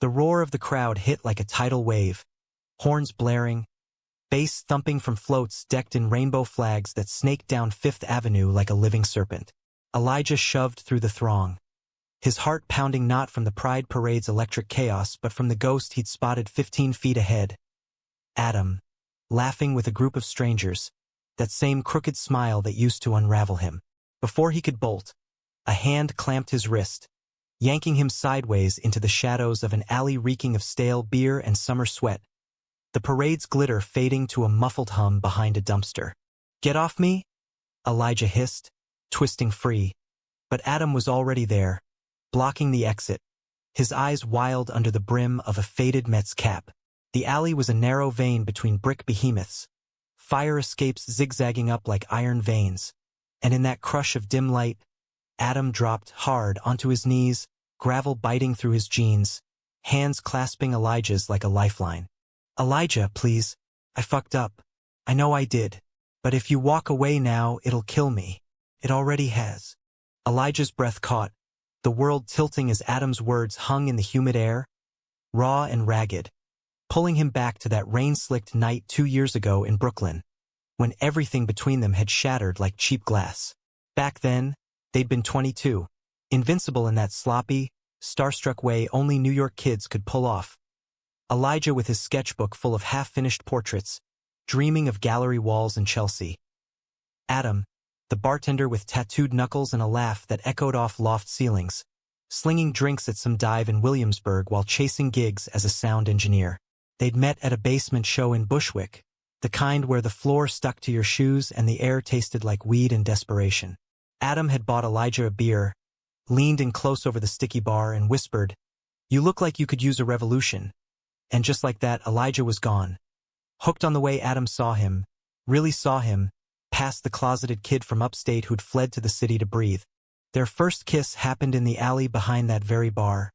The roar of the crowd hit like a tidal wave, horns blaring, bass thumping from floats decked in rainbow flags that snaked down Fifth Avenue like a living serpent. Elijah shoved through the throng, his heart pounding not from the Pride Parade's electric chaos but from the ghost he'd spotted 15 feet ahead. Adam, laughing with a group of strangers, that same crooked smile that used to unravel him. Before he could bolt, a hand clamped his wrist, yanking him sideways into the shadows of an alley reeking of stale beer and summer sweat, the parade's glitter fading to a muffled hum behind a dumpster. "Get off me?" Elijah hissed, twisting free. But Adam was already there, blocking the exit, his eyes wild under the brim of a faded Mets cap. The alley was a narrow vein between brick behemoths, fire escapes zigzagging up like iron veins, and in that crush of dim light, Adam dropped hard onto his knees, gravel biting through his jeans, hands clasping Elijah's like a lifeline. "Elijah, please, I fucked up. I know I did. But if you walk away now, it'll kill me. It already has." Elijah's breath caught, the world tilting as Adam's words hung in the humid air, raw and ragged, pulling him back to that rain-slicked night 2 years ago in Brooklyn, when everything between them had shattered like cheap glass. Back then, they'd been 22, invincible in that sloppy, starstruck way only New York kids could pull off. Elijah with his sketchbook full of half-finished portraits, dreaming of gallery walls in Chelsea. Adam, the bartender with tattooed knuckles and a laugh that echoed off loft ceilings, slinging drinks at some dive in Williamsburg while chasing gigs as a sound engineer. They'd met at a basement show in Bushwick, the kind where the floor stuck to your shoes and the air tasted like weed and desperation. Adam had bought Elijah a beer, leaned in close over the sticky bar and whispered, "You look like you could use a revolution." And just like that, Elijah was gone. Hooked on the way Adam saw him, really saw him, past the closeted kid from upstate who'd fled to the city to breathe. Their first kiss happened in the alley behind that very bar,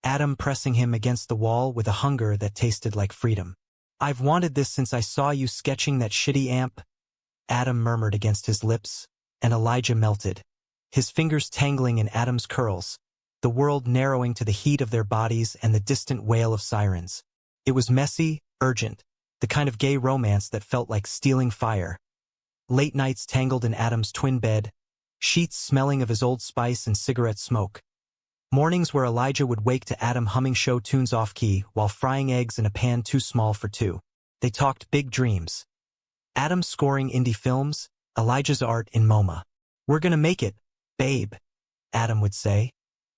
Adam pressing him against the wall with a hunger that tasted like freedom. "I've wanted this since I saw you sketching that shitty amp," Adam murmured against his lips, and Elijah melted, his fingers tangling in Adam's curls, the world narrowing to the heat of their bodies and the distant wail of sirens. It was messy, urgent, the kind of gay romance that felt like stealing fire. Late nights tangled in Adam's twin bed, sheets smelling of his Old Spice and cigarette smoke. Mornings where Elijah would wake to Adam humming show tunes off-key while frying eggs in a pan too small for two. They talked big dreams. Adam scoring indie films, Elijah's art in MoMA. "We're gonna make it, babe," Adam would say,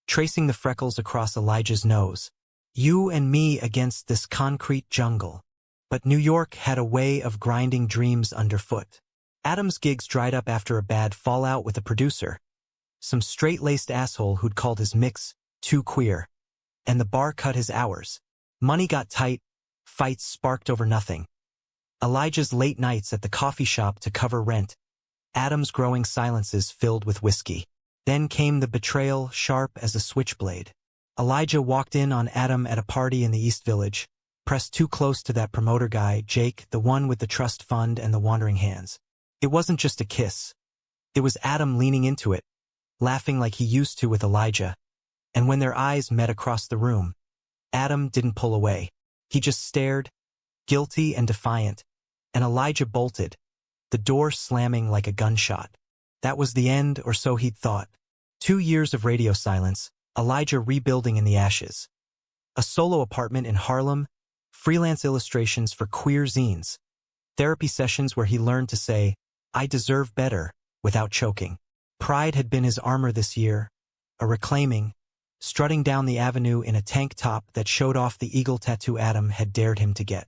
tracing the freckles across Elijah's nose. "You and me against this concrete jungle." But New York had a way of grinding dreams underfoot. Adam's gigs dried up after a bad fallout with a producer, some straight-laced asshole who'd called his mix too queer, and the bar cut his hours. Money got tight, fights sparked over nothing. Elijah's late nights at the coffee shop to cover rent, Adam's growing silences filled with whiskey. Then came the betrayal, sharp as a switchblade. Elijah walked in on Adam at a party in the East Village, pressed too close to that promoter guy, Jake, the one with the trust fund and the wandering hands. It wasn't just a kiss. It was Adam leaning into it, laughing like he used to with Elijah. And when their eyes met across the room, Adam didn't pull away. He just stared, guilty and defiant, and Elijah bolted, the door slamming like a gunshot. That was the end, or so he'd thought. 2 years of radio silence, Elijah rebuilding in the ashes. A solo apartment in Harlem, freelance illustrations for queer zines, therapy sessions where he learned to say, "I deserve better," without choking. Pride had been his armor this year, a reclaiming, strutting down the avenue in a tank top that showed off the eagle tattoo Adam had dared him to get.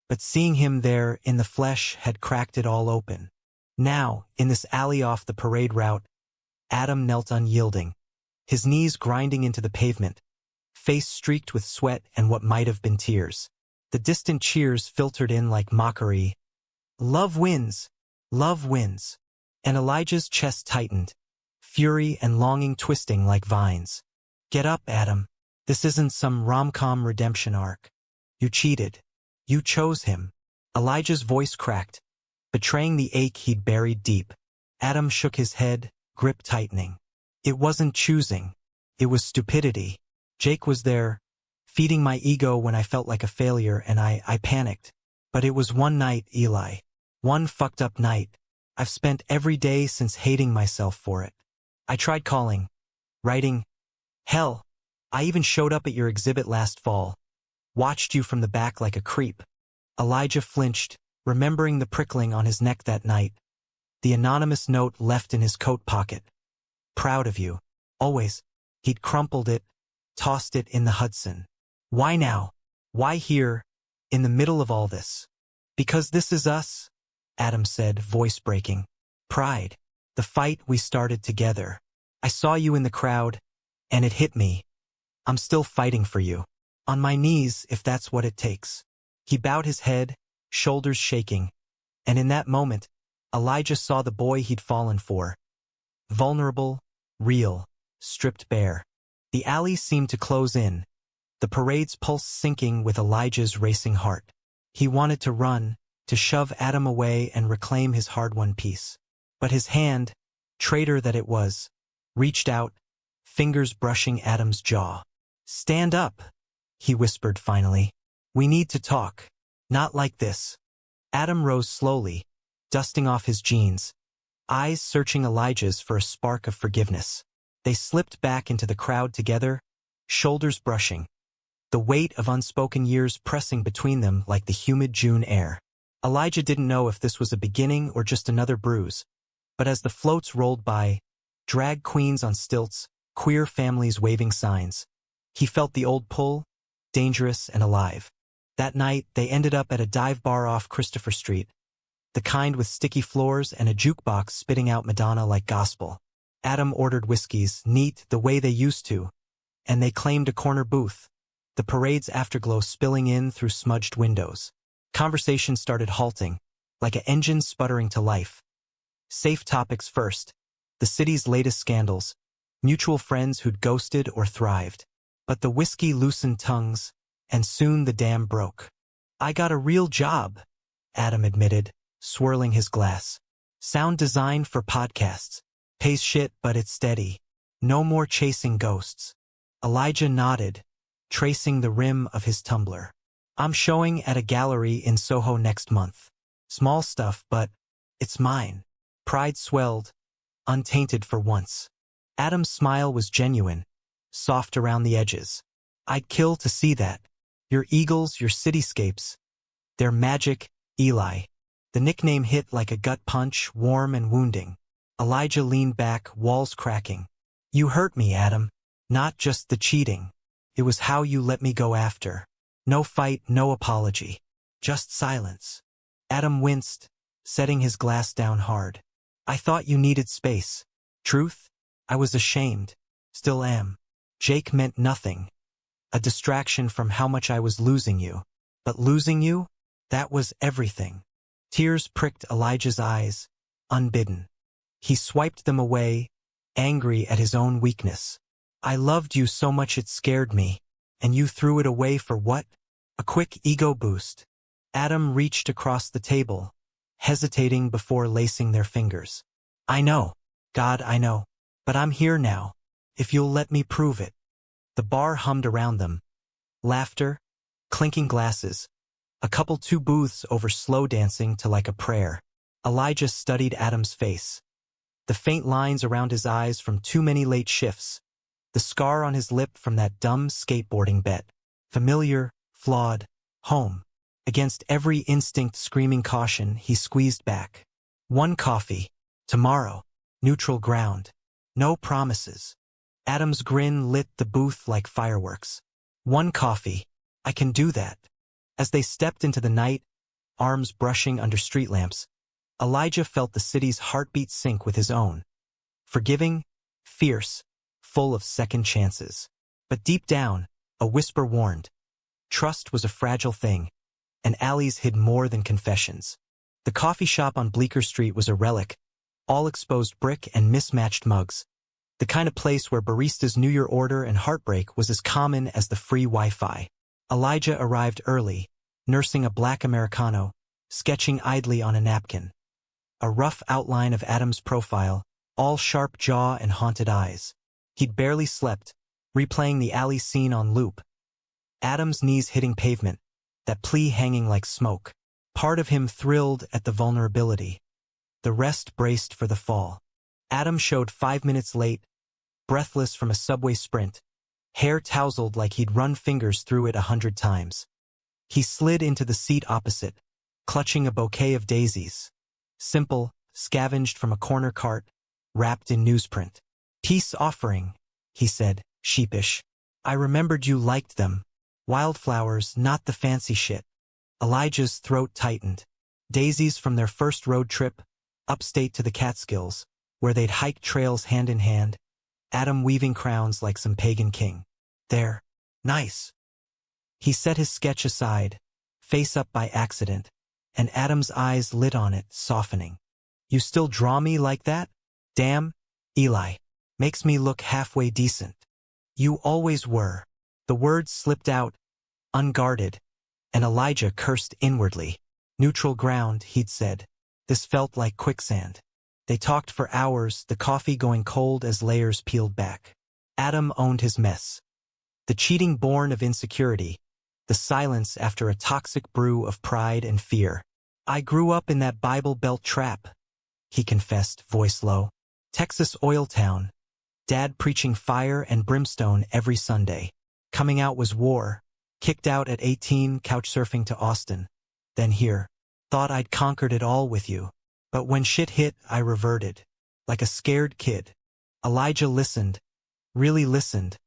But seeing him there in the flesh had cracked it all open. Now, in this alley off the parade route, Adam knelt unyielding, his knees grinding into the pavement, face streaked with sweat and what might have been tears. The distant cheers filtered in like mockery. "Love wins! Love wins!" And Elijah's chest tightened, fury and longing twisting like vines. "Get up, Adam. This isn't some rom-com redemption arc. You cheated. You chose him." Elijah's voice cracked, betraying the ache he'd buried deep. Adam shook his head, grip tightening. It wasn't choosing. It was stupidity. Jake was there, feeding my ego when I felt like a failure, and I panicked. But it was one night, Eli. One fucked up night. I've spent every day since hating myself for it. I tried calling, writing. Hell, I even showed up at your exhibit last fall. Watched you from the back like a creep. Elijah flinched, remembering the prickling on his neck that night. The anonymous note left in his coat pocket. Proud of you. Always. He'd crumpled it, tossed it in the Hudson. Why now? Why here, in the middle of all this? Because this is us, Adam said, voice breaking. Pride. The fight we started together. I saw you in the crowd, and it hit me. I'm still fighting for you. On my knees, if that's what it takes. He bowed his head, shoulders shaking, and in that moment, Elijah saw the boy he'd fallen for. Vulnerable, real, stripped bare. The alley seemed to close in, the parade's pulse sinking with Elijah's racing heart. He wanted to run, to shove Adam away and reclaim his hard-won peace. But his hand, traitor that it was, reached out, fingers brushing Adam's jaw. Stand up, he whispered finally. We need to talk. Not like this. Adam rose slowly, dusting off his jeans, eyes searching Elijah's for a spark of forgiveness. They slipped back into the crowd together, shoulders brushing, the weight of unspoken years pressing between them like the humid June air. Elijah didn't know if this was a beginning or just another bruise, but as the floats rolled by, drag queens on stilts, queer families waving signs, he felt the old pull, dangerous and alive. That night, they ended up at a dive bar off Christopher Street, the kind with sticky floors and a jukebox spitting out Madonna like gospel. Adam ordered whiskeys, neat the way they used to, and they claimed a corner booth, the parade's afterglow spilling in through smudged windows. Conversation started halting, like an engine sputtering to life. Safe topics first, the city's latest scandals, mutual friends who'd ghosted or thrived. But the whiskey loosened tongues, and soon the dam broke. I got a real job, Adam admitted, swirling his glass. Sound design for podcasts. Pays shit, but it's steady. No more chasing ghosts. Elijah nodded, tracing the rim of his tumbler. I'm showing at a gallery in Soho next month. Small stuff, but it's mine. Pride swelled, untainted for once. Adam's smile was genuine, soft around the edges. I'd kill to see that. Your eagles, your cityscapes. They're magic, Eli. The nickname hit like a gut punch, warm and wounding. Elijah leaned back, walls cracking. You hurt me, Adam. Not just the cheating. It was how you let me go after. No fight, no apology. Just silence. Adam winced, setting his glass down hard. I thought you needed space. Truth? I was ashamed. Still am. Jake meant nothing. A distraction from how much I was losing you. But losing you? That was everything. Tears pricked Elijah's eyes, unbidden. He swiped them away, angry at his own weakness. I loved you so much it scared me, and you threw it away for what? A quick ego boost. Adam reached across the table, hesitating before lacing their fingers. I know. God, I know. But I'm here now. If you'll let me prove it. The bar hummed around them. Laughter, clinking glasses, a couple two booths over slow dancing to like a prayer. Elijah studied Adam's face. The faint lines around his eyes from too many late shifts. The scar on his lip from that dumb skateboarding bet. Familiar, flawed, home. Against every instinct screaming caution, he squeezed back. One coffee. Tomorrow. Neutral ground. No promises. Adam's grin lit the booth like fireworks. One coffee. I can do that. As they stepped into the night, arms brushing under street lamps, Elijah felt the city's heartbeat sync with his own. Forgiving, fierce, full of second chances. But deep down, a whisper warned. Trust was a fragile thing, and alleys hid more than confessions. The coffee shop on Bleecker Street was a relic, all exposed brick and mismatched mugs. The kind of place where baristas knew your order and heartbreak was as common as the free Wi-Fi. Elijah arrived early, nursing a black Americano, sketching idly on a napkin. A rough outline of Adam's profile, all sharp jaw and haunted eyes. He'd barely slept, replaying the alley scene on loop. Adam's knees hitting pavement, that plea hanging like smoke. Part of him thrilled at the vulnerability. The rest braced for the fall. Adam showed 5 minutes late, breathless from a subway sprint, hair tousled like he'd run fingers through it 100 times. He slid into the seat opposite, clutching a bouquet of daisies. Simple, scavenged from a corner cart, wrapped in newsprint. "Peace offering," he said, sheepish. "I remembered you liked them. Wildflowers, not the fancy shit." Elijah's throat tightened. Daisies from their first road trip, upstate to the Catskills, where they'd hiked trails hand in hand, Adam weaving crowns like some pagan king. "They're nice." He set his sketch aside, face up by accident, and Adam's eyes lit on it, softening. "You still draw me like that? Damn, Eli. Makes me look halfway decent." "You always were." The words slipped out, unguarded, and Elijah cursed inwardly. "Neutral ground," he'd said. This felt like quicksand. They talked for hours, the coffee going cold as layers peeled back. Adam owned his mess. The cheating born of insecurity, the silence after a toxic brew of pride and fear. "I grew up in that Bible Belt trap," he confessed, voice low. "Texas oil town. Dad preaching fire and brimstone every Sunday. Coming out was war. Kicked out at 18, couchsurfing to Austin. Then here. Thought I'd conquered it all with you. But when shit hit, I reverted. Like a scared kid." Elijah listened. Really listened.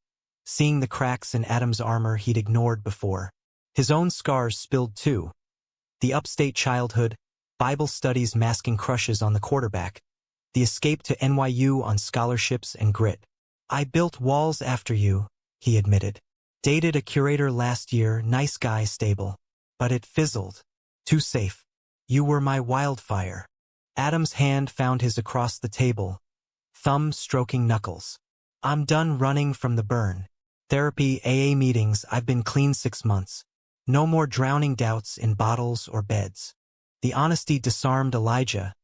Seeing the cracks in Adam's armor he'd ignored before. His own scars spilled too. The upstate childhood, Bible studies masking crushes on the quarterback. The escape to NYU on scholarships and grit. "I built walls after you," he admitted. "Dated a curator last year, nice guy, stable. But it fizzled. Too safe. You were my wildfire." Adam's hand found his across the table, thumb stroking knuckles. "I'm done running from the burn. Therapy, AA meetings, I've been clean 6 months. No more drowning doubts in bottles or beds." The honesty disarmed Elijah,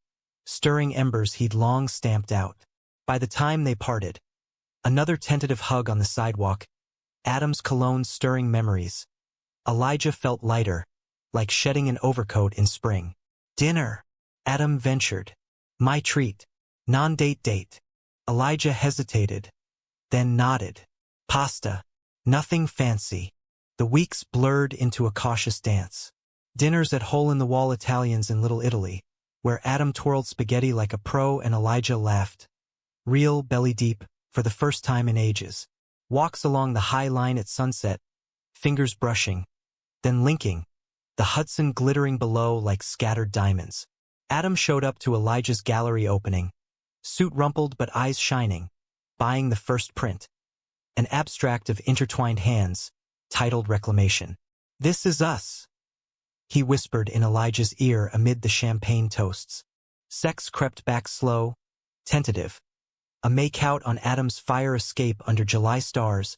stirring embers he'd long stamped out. By the time they parted, another tentative hug on the sidewalk, Adam's cologne stirring memories. Elijah felt lighter, like shedding an overcoat in spring. "Dinner," Adam ventured. "My treat. Non-date date." Elijah hesitated, then nodded. "Pasta. Nothing fancy." The weeks blurred into a cautious dance. Dinners at hole-in-the-wall Italians in Little Italy, where Adam twirled spaghetti like a pro and Elijah laughed. Real, belly-deep, for the first time in ages. Walks along the High Line at sunset, fingers brushing, then linking, the Hudson glittering below like scattered diamonds. Adam showed up to Elijah's gallery opening, suit rumpled but eyes shining, buying the first print. An abstract of intertwined hands, titled Reclamation. "This is us," he whispered in Elijah's ear amid the champagne toasts. Sex crept back slow, tentative. A make-out on Adam's fire escape under July stars,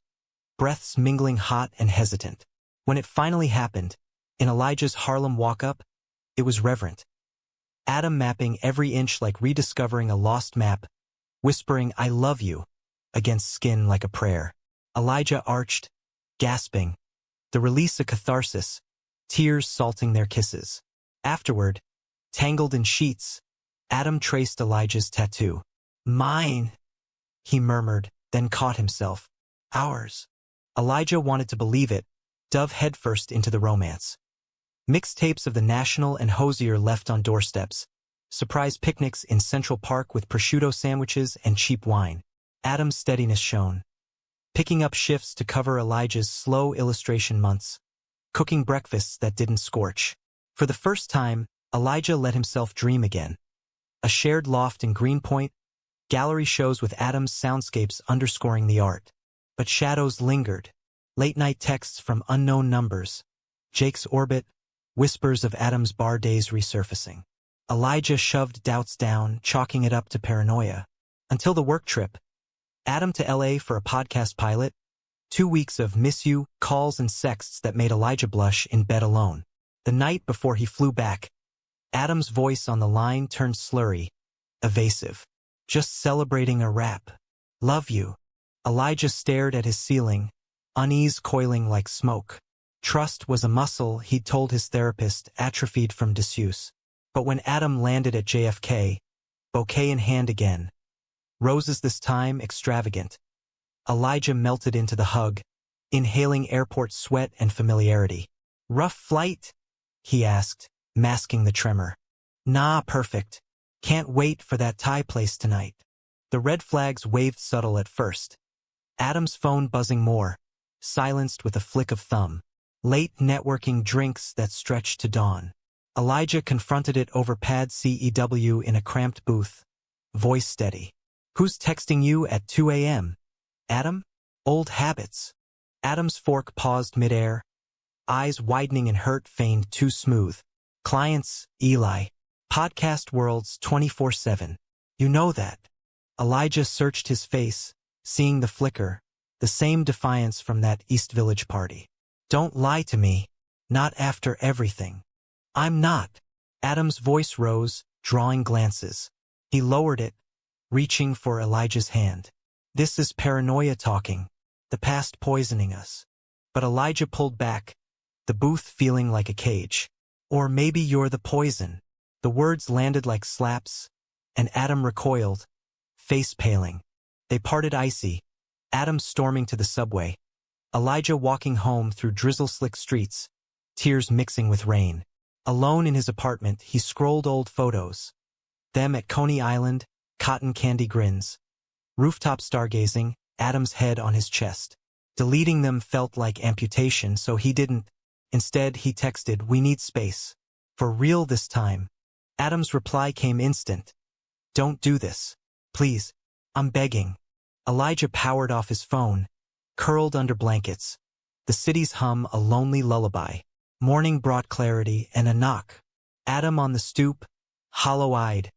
breaths mingling hot and hesitant. When it finally happened, in Elijah's Harlem walk-up, it was reverent. Adam mapping every inch like rediscovering a lost map, whispering "I love you" against skin like a prayer. Elijah arched, gasping, the release a catharsis, tears salting their kisses. Afterward, tangled in sheets, Adam traced Elijah's tattoo. "Mine," he murmured, then caught himself. "Ours." Elijah wanted to believe it, dove headfirst into the romance. Mixtapes of the National and Hosier left on doorsteps. Surprise picnics in Central Park with prosciutto sandwiches and cheap wine. Adam's steadiness shone. Picking up shifts to cover Elijah's slow illustration months. Cooking breakfasts that didn't scorch. For the first time, Elijah let himself dream again. A shared loft in Greenpoint, gallery shows with Adam's soundscapes underscoring the art. But shadows lingered. Late-night texts from unknown numbers. Jake's orbit, whispers of Adam's bar days resurfacing. Elijah shoved doubts down, chalking it up to paranoia. Until the work trip. Adam to LA for a podcast pilot. 2 weeks of miss you, calls and sexts that made Elijah blush in bed alone. The night before he flew back, Adam's voice on the line turned slurry, evasive. "Just celebrating a rap. Love you." Elijah stared at his ceiling, unease coiling like smoke. Trust was a muscle he'd told his therapist atrophied from disuse. But when Adam landed at JFK, bouquet in hand again, roses this time extravagant, Elijah melted into the hug, inhaling airport sweat and familiarity. "Rough flight?" he asked, masking the tremor. "Nah, perfect. Can't wait for that Thai place tonight." The red flags waved subtle at first. Adam's phone buzzing more, silenced with a flick of thumb. Late networking drinks that stretched to dawn. Elijah confronted it over pad CEW in a cramped booth, voice steady. "Who's texting you at 2 a.m.? Adam? Old habits." Adam's fork paused midair, eyes widening in hurt feigned too smooth. "Clients, Eli. Podcast worlds 24/7. You know that." Elijah searched his face, seeing the flicker, the same defiance from that East Village party. "Don't lie to me. Not after everything." "I'm not." Adam's voice rose, drawing glances. He lowered it, reaching for Elijah's hand. "This is paranoia talking, the past poisoning us." But Elijah pulled back, the booth feeling like a cage. "Or maybe you're the poison." The words landed like slaps, and Adam recoiled, face paling. They parted icy, Adam storming to the subway, Elijah walking home through drizzle-slick streets, tears mixing with rain. Alone in his apartment, he scrolled old photos. Them at Coney Island, cotton candy grins. Rooftop stargazing, Adam's head on his chest. Deleting them felt like amputation, so he didn't. Instead, he texted, "We need space. For real this time." Adam's reply came instant. "Don't do this. Please. I'm begging." Elijah powered off his phone, curled under blankets. The city's hum a lonely lullaby. Morning brought clarity and a knock. Adam on the stoop, hollow-eyed,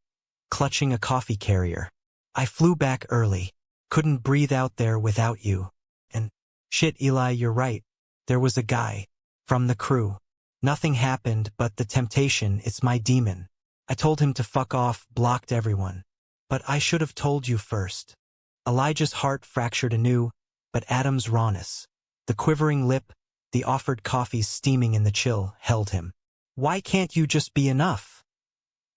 clutching a coffee carrier. "I flew back early. Couldn't breathe out there without you. And, shit, Eli, you're right. There was a guy. From the crew. Nothing happened, but the temptation, it's my demon. I told him to fuck off, blocked everyone. But I should have told you first." Elijah's heart fractured anew, but Adam's rawness, the quivering lip, the offered coffee steaming in the chill, held him. "Why can't you just be enough?"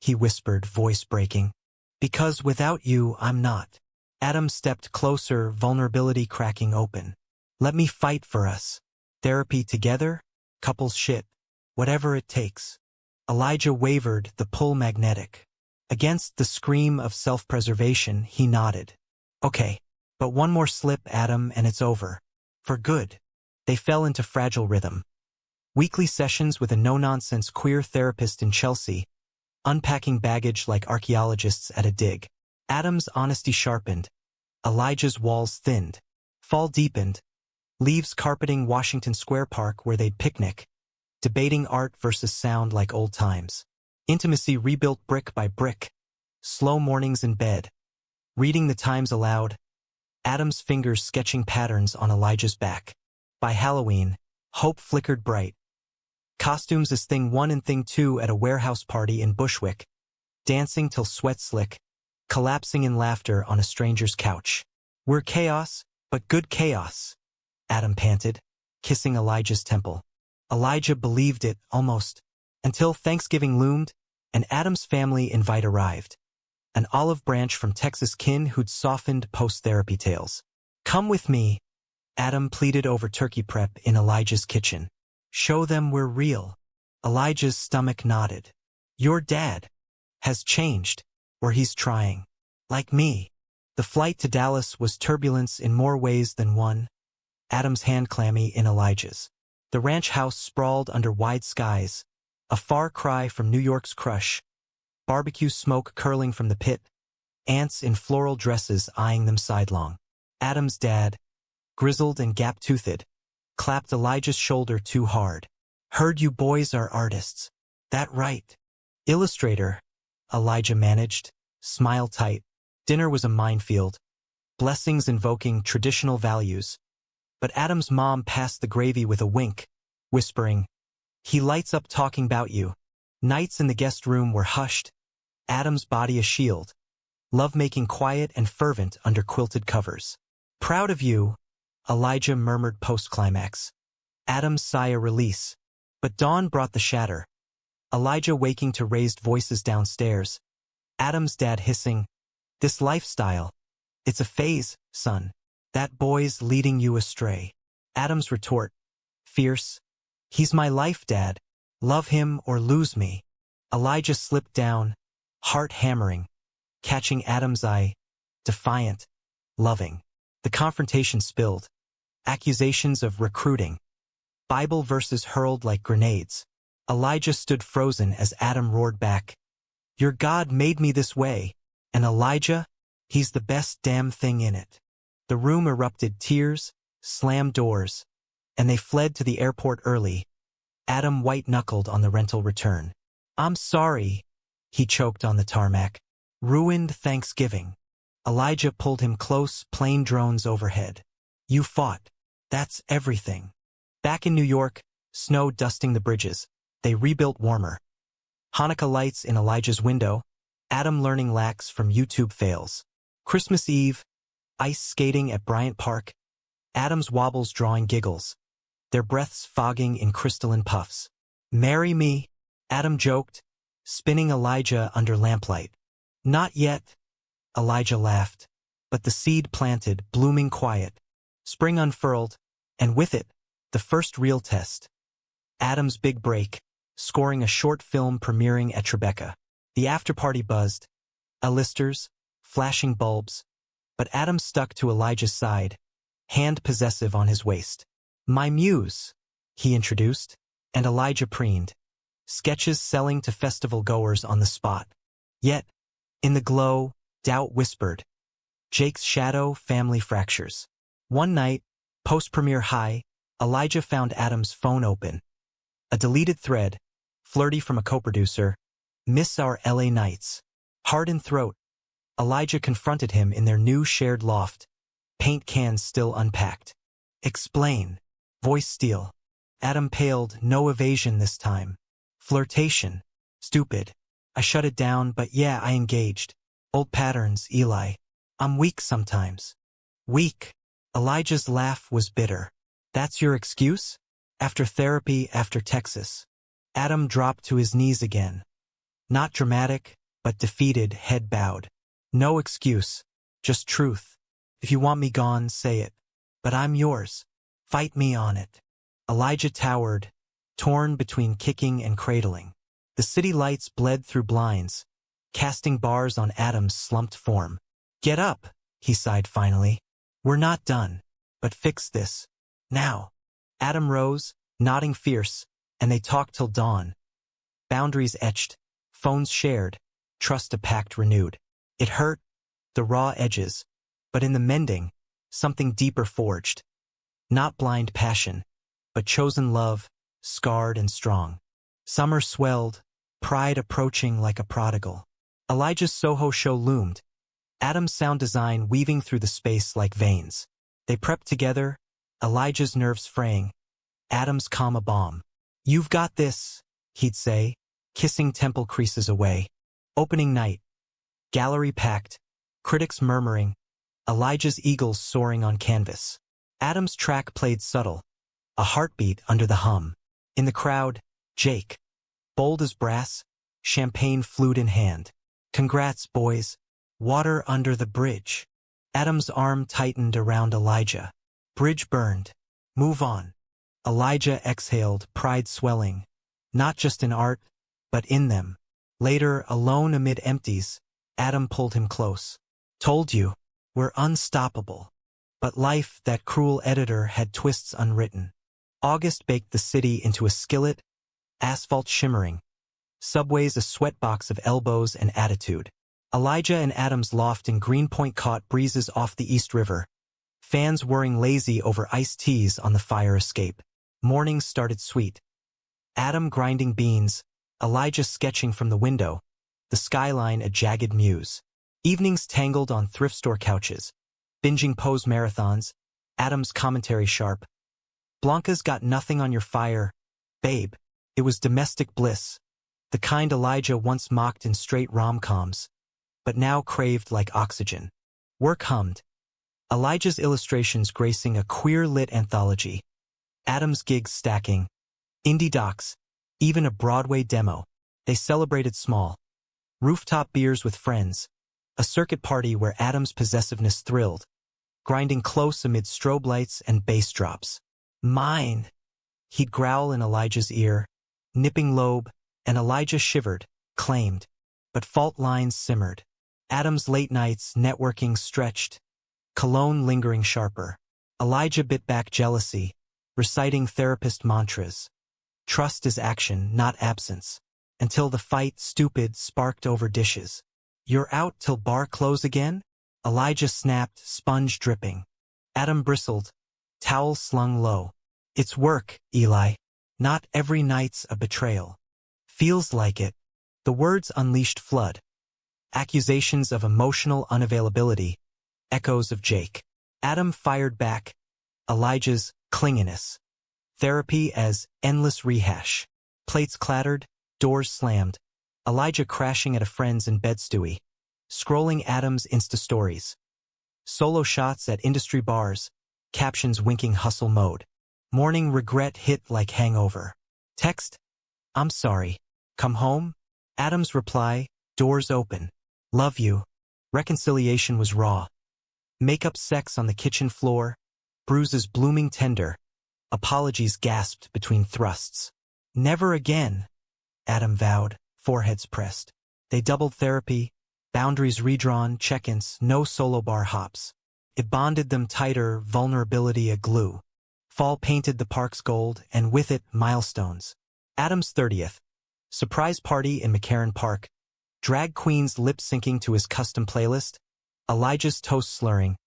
he whispered, voice breaking. "Because without you, I'm not." Adam stepped closer, vulnerability cracking open. "Let me fight for us. Therapy together? Couples shit. Whatever it takes." Elijah wavered, the pull magnetic. Against the scream of self-preservation, he nodded. "Okay, but one more slip, Adam, and it's over. For good." They fell into fragile rhythm. Weekly sessions with a no-nonsense queer therapist in Chelsea, unpacking baggage like archaeologists at a dig. Adam's honesty sharpened. Elijah's walls thinned. Fall deepened. Leaves carpeting Washington Square Park where they'd picnic, debating art versus sound like old times. Intimacy rebuilt brick by brick. Slow mornings in bed. Reading the Times aloud. Adam's fingers sketching patterns on Elijah's back. By Halloween, hope flickered bright. Costumes as Thing 1 and Thing 2 at a warehouse party in Bushwick. Dancing till sweat slick. Collapsing in laughter on a stranger's couch. "We're chaos, but good chaos," Adam panted, kissing Elijah's temple. Elijah believed it, almost, until Thanksgiving loomed, and Adam's family invite arrived. An olive branch from Texas kin who'd softened post-therapy tales. "Come with me," Adam pleaded over turkey prep in Elijah's kitchen. "Show them we're real." Elijah's stomach nodded. "Your dad has changed, or he's trying. Like me." The flight to Dallas was turbulence in more ways than one. Adam's hand clammy in Elijah's. The ranch house sprawled under wide skies, a far cry from New York's crush. Barbecue smoke curling from the pit, ants in floral dresses eyeing them sidelong. Adam's dad, grizzled and gap-toothed, clapped Elijah's shoulder too hard. "Heard you boys are artists. That right?" "Illustrator," Elijah managed, smile tight. Dinner was a minefield, blessings invoking traditional values. But Adam's mom passed the gravy with a wink, whispering, "He lights up talking about you." Nights in the guest room were hushed, Adam's body a shield, lovemaking quiet and fervent under quilted covers. "Proud of you," Elijah murmured post-climax. Adam's sigh a release. But dawn brought the shatter. Elijah waking to raised voices downstairs. Adam's dad hissing, "This lifestyle, it's a phase, son. That boy's leading you astray." Adam's retort, fierce, "He's my life, Dad. Love him or lose me." Elijah slipped down, heart hammering, catching Adam's eye, defiant, loving. The confrontation spilled. Accusations of recruiting. Bible verses hurled like grenades. Elijah stood frozen as Adam roared back, "Your God made me this way, and Elijah, he's the best damn thing in it." The room erupted tears, slammed doors, and they fled to the airport early. Adam white-knuckled on the rental return. "I'm sorry," he choked on the tarmac. "Ruined Thanksgiving." Elijah pulled him close, plane drones overhead. "You fought. That's everything." Back in New York, snow dusting the bridges, they rebuilt warmer. Hanukkah lights in Elijah's window, Adam learning lax from YouTube fails. Christmas Eve, ice skating at Bryant Park, Adam's wobbles drawing giggles, their breaths fogging in crystalline puffs. "Marry me," Adam joked, spinning Elijah under lamplight. "Not yet," Elijah laughed, but the seed planted, blooming quiet. Spring unfurled, and with it, the first real test. Adam's big break, scoring a short film premiering at Tribeca. The after-party buzzed, A-listers, flashing bulbs, but Adam stuck to Elijah's side, hand possessive on his waist. "My muse," he introduced, and Elijah preened, sketches selling to festival goers on the spot. Yet, in the glow, doubt whispered, "Jake's shadow, family fractures." One night, post-premiere high, Elijah found Adam's phone open. A deleted thread, flirty from a co-producer, "Miss our LA nights." Heart in throat, Elijah confronted him in their new shared loft, paint cans still unpacked. "Explain." Voice steel. Adam paled, no evasion this time. "Flirtation. Stupid. I shut it down, but yeah, I engaged. Old patterns, Eli. I'm weak sometimes." "Weak." Elijah's laugh was bitter. "That's your excuse? After therapy, after Texas." Adam dropped to his knees again. Not dramatic, but defeated, head bowed. "No excuse. Just truth. If you want me gone, say it. But I'm yours. Fight me on it." Elijah towered, torn between kicking and cradling. The city lights bled through blinds, casting bars on Adam's slumped form. "Get up," he sighed finally. "We're not done. But fix this. Now." Adam rose, nodding fierce, and they talked till dawn. Boundaries etched, phones shared, trust a pact renewed. It hurt, the raw edges, but in the mending, something deeper forged. Not blind passion, but chosen love, scarred and strong. Summer swelled, pride approaching like a prodigal. Elijah's Soho show loomed, Adam's sound design weaving through the space like veins. They prepped together, Elijah's nerves fraying, Adam's calm a bomb. "You've got this," he'd say, kissing temple creases away. Opening night. Gallery packed, critics murmuring, Elijah's eagles soaring on canvas. Adam's track played subtle, a heartbeat under the hum. In the crowd, Jake, bold as brass, champagne flute in hand. "Congrats, boys. Water under the bridge." Adam's arm tightened around Elijah. "Bridge burned. Move on." Elijah exhaled, pride swelling, not just in art, but in them. Later, alone amid empties, Adam pulled him close. "Told you, we're unstoppable." But life, that cruel editor, had twists unwritten. August baked the city into a skillet, asphalt shimmering, subways a sweatbox of elbows and attitude. Elijah and Adam's loft in Greenpoint caught breezes off the East River, fans whirring lazy over iced teas on the fire escape. Mornings started sweet. Adam grinding beans, Elijah sketching from the window, the skyline a jagged muse. Evenings tangled on thrift store couches, binging pose marathons, Adam's commentary sharp. "Blanca's got nothing on your fire, babe." It was domestic bliss, the kind Elijah once mocked in straight rom-coms, but now craved like oxygen. Work hummed. Elijah's illustrations gracing a queer-lit anthology, Adam's gigs stacking. Indie docs. Even a Broadway demo. They celebrated small. Rooftop beers with friends. A circuit party where Adam's possessiveness thrilled. Grinding close amid strobe lights and bass drops. Mine. He'd growl in Elijah's ear. Nipping lobe, and Elijah shivered, claimed. But fault lines simmered. Adam's late nights, networking stretched. Cologne lingering sharper. Elijah bit back jealousy, reciting therapist mantras. Trust is action, not absence. Until the fight, stupid, sparked over dishes. You're out till bar close again? Elijah snapped, sponge dripping. Adam bristled, towel slung low. It's work, Eli. Not every night's a betrayal. Feels like it. The words unleashed flood. Accusations of emotional unavailability. Echoes of Jake. Adam fired back. Elijah's clinginess. Therapy as endless rehash. Plates clattered, doors slammed. Elijah crashing at a friend's in bed stewy. Scrolling Adam's Insta stories. Solo shots at industry bars. Captions winking hustle mode. Morning regret hit like hangover. Text. I'm sorry. Come home? Adam's reply. Doors open. Love you. Reconciliation was raw. Makeup sex on the kitchen floor. Bruises blooming tender. Apologies gasped between thrusts. Never again, Adam vowed, foreheads pressed. They doubled therapy. Boundaries redrawn, check-ins, no solo bar hops. It bonded them tighter, vulnerability a glue. Fall painted the parks gold, and with it, milestones. Adam's 30th. Surprise party in McCarran Park. Drag queens lip-syncing to his custom playlist. Elijah's toast slurring.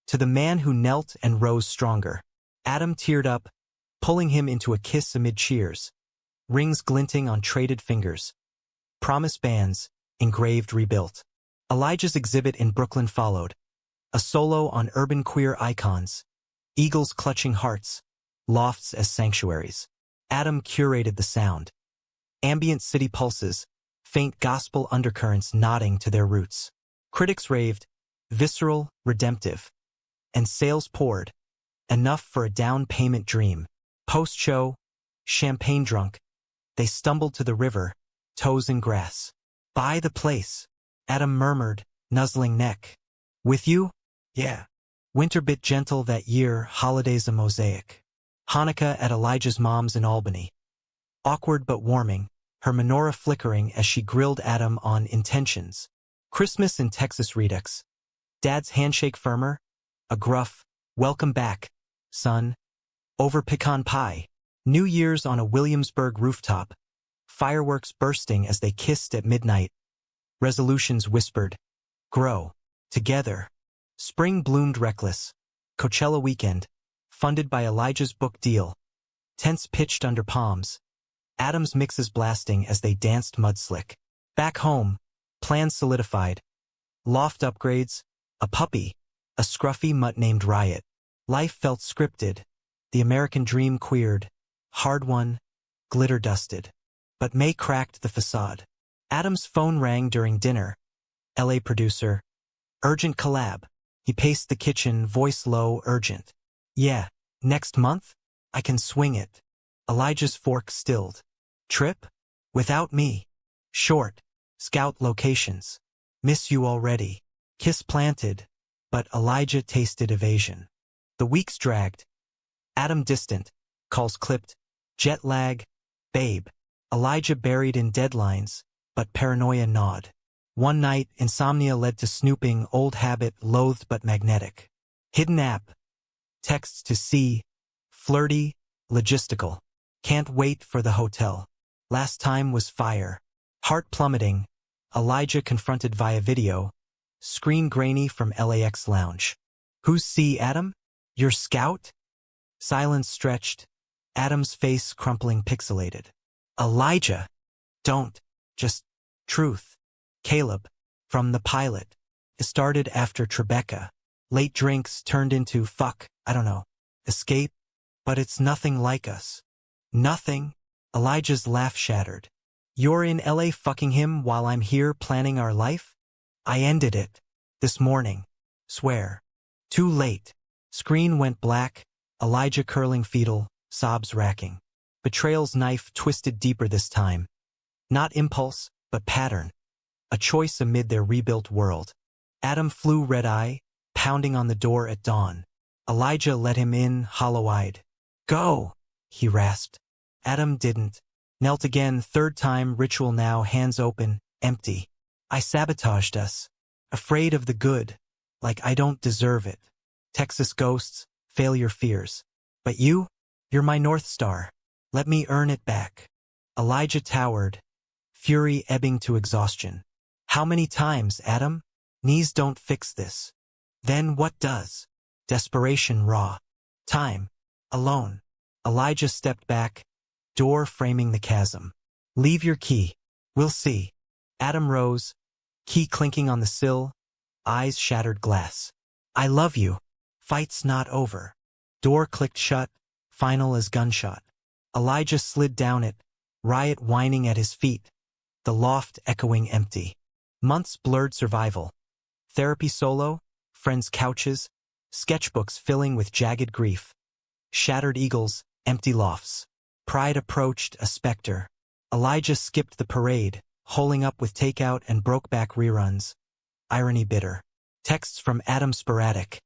To the man who knelt and rose stronger. Adam teared up, pulling him into a kiss amid cheers. Rings glinting on traded fingers. Promise bands, engraved rebuilt. Elijah's exhibit in Brooklyn followed. A solo on urban queer icons. Eagles clutching hearts. Lofts as sanctuaries. Adam curated the sound. Ambient city pulses. Faint gospel undercurrents nodding to their roots. Critics raved. Visceral, redemptive. And sales poured. Enough for a down payment dream. Post-show, champagne drunk. They stumbled to the river, toes in grass. Buy the place. Adam murmured, nuzzling neck. With you? Yeah. Winter bit gentle that year, holidays a mosaic. Hanukkah at Elijah's mom's in Albany. Awkward but warming, her menorah flickering as she grilled Adam on intentions. Christmas in Texas Redux. Dad's handshake firmer. A gruff, welcome back, son. Over pecan pie. New Year's on a Williamsburg rooftop. Fireworks bursting as they kissed at midnight. Resolutions whispered. Grow. Together. Spring bloomed reckless. Coachella weekend. Funded by Elijah's book deal. Tents pitched under palms. Adam's mixes blasting as they danced mudslick. Back home. Plans solidified. Loft upgrades. A puppy. A scruffy mutt named Riot. Life felt scripted. The American dream queered. Hard won. Glitter dusted. But May cracked the facade. Adam's phone rang during dinner. LA producer. Urgent collab. He paced the kitchen, voice low, urgent. Yeah, next month? I can swing it. Elijah's fork stilled. Trip? Without me. Short. Scout locations. Miss you already. Kiss planted. But Elijah tasted evasion. The weeks dragged. Adam distant. Calls clipped. Jet lag. Babe. Elijah buried in deadlines, but paranoia gnawed. One night, insomnia led to snooping, old habit, loathed but magnetic. Hidden app. Texts to see. Flirty. Logistical. Can't wait for the hotel. Last time was fire. Heart plummeting. Elijah confronted via video. Screen grainy from LAX lounge. Who's C, Adam? Your scout? Silence stretched. Adam's face crumpling pixelated. Elijah. Don't. Just truth. Caleb. From the pilot. It started after Tribeca. Late drinks turned into I don't know. Escape. But it's nothing like us. Nothing. Elijah's laugh shattered. You're in LA fucking him while I'm here planning our life? I ended it. This morning. Swear. Too late. Screen went black. Elijah curling fetal. sobs racking. Betrayal's knife twisted deeper this time. Not impulse, but pattern. A choice amid their rebuilt world. Adam flew red-eye, pounding on the door at dawn. Elijah let him in, hollow-eyed. "Go!" he rasped. Adam didn't. Knelt again, third time, ritual now, hands open, empty. "I sabotaged us. Afraid of the good. Like I don't deserve it. Texas ghosts, failure fears. But you're my North Star. Let me earn it back." Elijah towered, fury ebbing to exhaustion. "How many times, Adam? Knees don't fix this." "Then what does?" Desperation raw. "Time. Alone." Elijah stepped back, door framing the chasm. "Leave your key. We'll see." Adam rose, key clinking on the sill, eyes shattered glass. "I love you. Fight's not over." Door clicked shut, final as gunshot. Elijah slid down it, riot whining at his feet, the loft echoing empty. Months blurred survival. Therapy solo, friends' couches, sketchbooks filling with jagged grief. Shattered eagles, empty lofts. Pride approached, a specter. Elijah skipped the parade, holing up with takeout and broke back reruns. Irony bitter. Texts from Adam sporadic.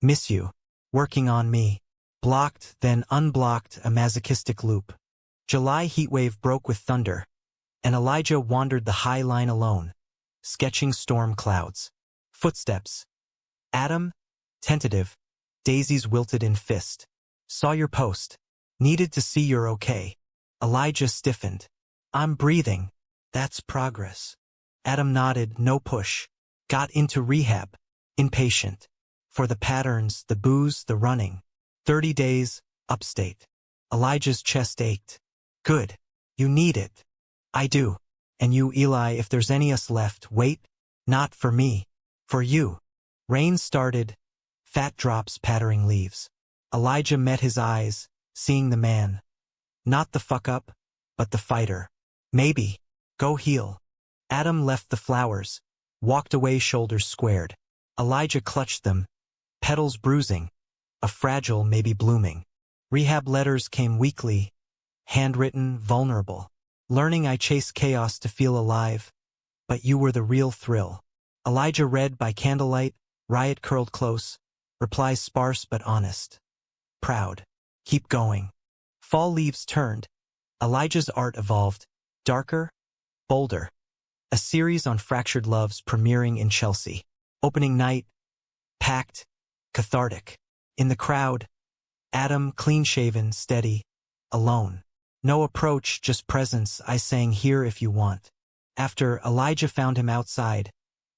"Miss you. Working on me." Blocked, then unblocked, a masochistic loop. July heatwave broke with thunder, and Elijah wandered the high line alone, sketching storm clouds. Footsteps. Adam, tentative, daisies wilted in fist. "Saw your post. Needed to see you're okay." Elijah stiffened. "I'm breathing. That's progress." Adam nodded, no push. Got into rehab. Impatient. For the patterns, the booze, the running. 30 days, upstate. Elijah's chest ached. "Good. You need it." "I do. And you, Eli, if there's any us left, wait. Not for me. For you." Rain started, fat drops pattering leaves. Elijah met his eyes, seeing the man. Not the fuck-up, but the fighter. "Maybe. Go heal." Adam left the flowers, walked away, shoulders squared. Elijah clutched them, petals bruising, a fragile maybe blooming. Rehab letters came weekly, handwritten, vulnerable. "Learning I chase chaos to feel alive, but you were the real thrill." Elijah read by candlelight, riot curled close, replies sparse but honest. Proud. Keep going. Fall leaves turned. Elijah's art evolved, darker, bolder. A series on fractured loves premiering in Chelsea. Opening night, packed, cathartic. In the crowd, Adam, clean-shaven, steady, alone. No approach, just presence. I sang "Here if you want." After, Elijah found him outside,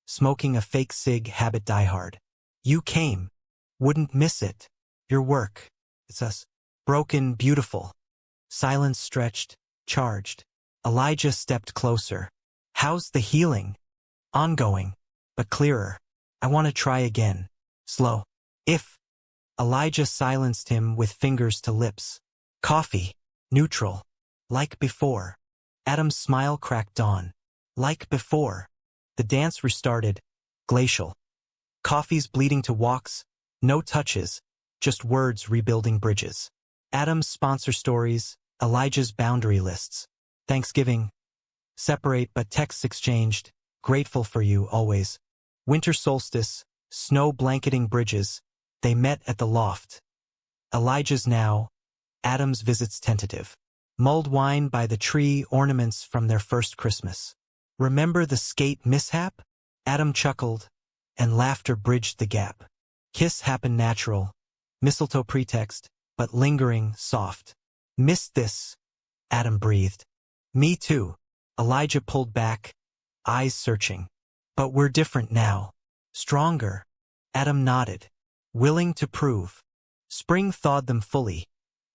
smoking a fake cig, habit diehard. "You came. Wouldn't miss it. Your work. It's us. Broken, beautiful." Silence stretched, charged. Elijah stepped closer. "How's the healing?" "Ongoing, but clearer. I want to try again. Slow. If." Elijah silenced him with fingers to lips. "Coffee. Neutral. Like before." Adam's smile cracked dawn. Like before. The dance restarted, glacial. Coffee's bleeding to walks, no touches, just words rebuilding bridges. Adam's sponsor stories, Elijah's boundary lists. Thanksgiving. Separate but texts exchanged, grateful for you always. Winter solstice, snow blanketing bridges. They met at the loft. Elijah's now, Adam's visits tentative. Mulled wine by the tree, ornaments from their first Christmas. Remember the skate mishap? Adam chuckled, and laughter bridged the gap. Kiss happened natural, mistletoe pretext, but lingering, soft. Missed this, Adam breathed. Me too. Elijah pulled back, eyes searching. But we're different now. Stronger. Adam nodded, willing to prove. Spring thawed them fully.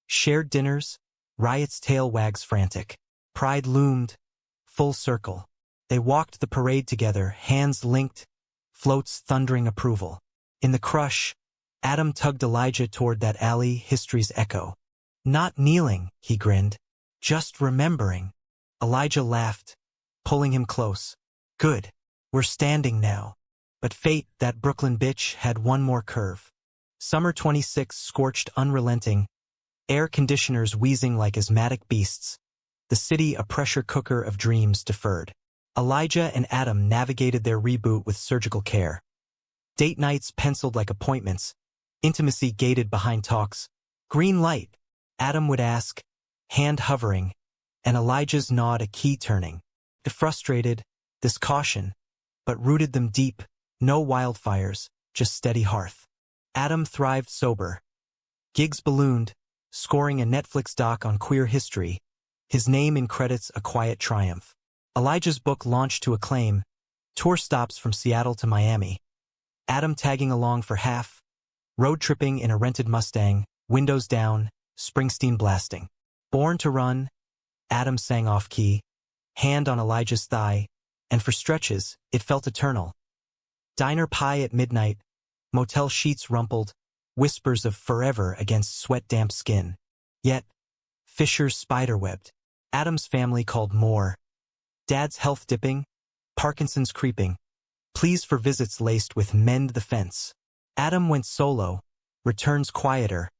Shared dinners, riot's tail wags frantic. Pride loomed, full circle. They walked the parade together, hands linked, floats thundering approval. In the crush, Adam tugged Elijah toward that alley, history's echo. Not kneeling, he grinned. Just remembering. Elijah laughed, pulling him close. Good. We're standing now. But fate, that Brooklyn bitch, had one more curve. Summer 26 scorched unrelenting, air conditioners wheezing like asthmatic beasts, the city a pressure cooker of dreams deferred. Elijah and Adam navigated their reboot with surgical care. Date nights penciled like appointments, intimacy gated behind talks. Green light, Adam would ask, hand hovering, and Elijah's nod a key turning. Frustrated, this caution, but rooted them deep, no wildfires, just steady hearth. Adam thrived sober. Gigs ballooned, scoring a Netflix doc on queer history, his name in credits a quiet triumph. Elijah's book launched to acclaim, tour stops from Seattle to Miami. Adam tagging along for half, road tripping in a rented Mustang, windows down, Springsteen blasting. Born to Run, Adam sang off-key, hand on Elijah's thigh, and for stretches, it felt eternal. Diner pie at midnight, motel sheets rumpled, whispers of forever against sweat-damp skin. Yet, fissures spiderwebbed. Adam's family called more. Dad's health dipping, Parkinson's creeping. Pleas for visits laced with mend the fence. Adam went solo, returns quieter,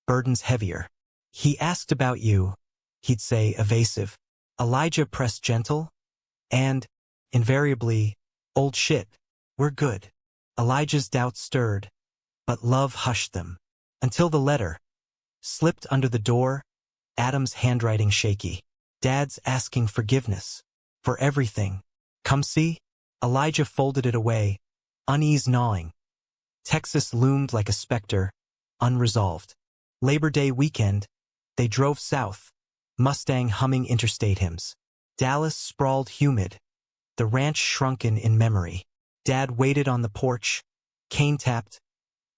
burdens heavier. He asked about you, he'd say evasive. Elijah pressed gentle, and, invariably, old shit, we're good. Elijah's doubts stirred, but love hushed them. Until the letter slipped under the door, Adam's handwriting shaky. Dad's asking forgiveness. For everything. Come see? Elijah folded it away, unease gnawing. Texas loomed like a specter, unresolved. Labor Day weekend, they drove south, Mustang humming interstate hymns. Dallas sprawled humid, the ranch shrunken in memory. Dad waited on the porch, cane tapped,